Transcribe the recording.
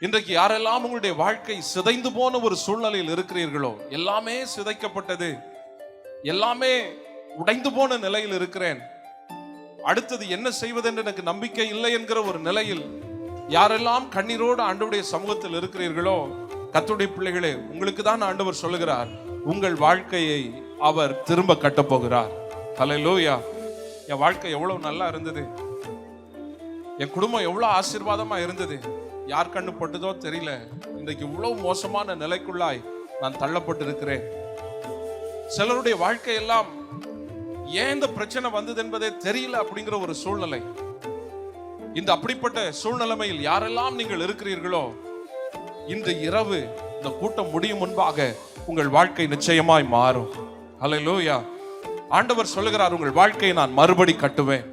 இன்றைக்கு யாரெல்லாம் உங்களுடைய வாழ்க்கை சிதைந்து போன ஒரு சூழ்நிலையில் இருக்கிறீர்களோ, எல்லாமே சிதைக்கப்பட்டது, எல்லாமே உடைந்து போன நிலையில் இருக்கிறேன், அடுத்தது என்ன செய்வதென்று எனக்கு நம்பிக்கை இல்லை என்கிற ஒரு நிலையில் யாரெல்லாம் கண்ணீரோடு ஆண்டவருடைய சமூகத்தில் இருக்கிறீர்களோ, கர்த்தருடைய பிள்ளைகளே, உங்களுக்கு தான் ஆண்டவர் சொல்லுகிறார், உங்கள் வாழ்க்கையை அவர் திரும்ப கட்டப் போகிறார். ஹல்லேலூயா. என் வாழ்க்கை எவ்வளவு நல்லா இருந்தது, என் குடும்பம் எவ்வளவு ஆசீர்வாதமா இருந்தது, யார் கண்ணு பட்டதோ தெரியல, இன்றைக்கு இவ்வளவு மோசமான நிலைக்குள்ளாய் நான் தள்ளப்பட்டு இருக்கிறேன். சிலருடைய வாழ்க்கையெல்லாம் ஏன் இந்த பிரச்சனை வந்தது என்பதே தெரியல அப்படிங்கிற ஒரு சூழ்நிலை. இந்த அப்படிப்பட்ட சூழ்நிலைமையில் யாரெல்லாம் நீங்கள் இருக்கிறீர்களோ, இன்று இரவு இந்த கூட்டம் முடியும் முன்பாக உங்கள் வாழ்க்கை நிச்சயமாய் மாறும். ஹல்லேலூயா. ஆண்டவர் சொல்லுகிறார், உங்கள் வாழ்க்கையை நான் மறுபடி கட்டுவேன்.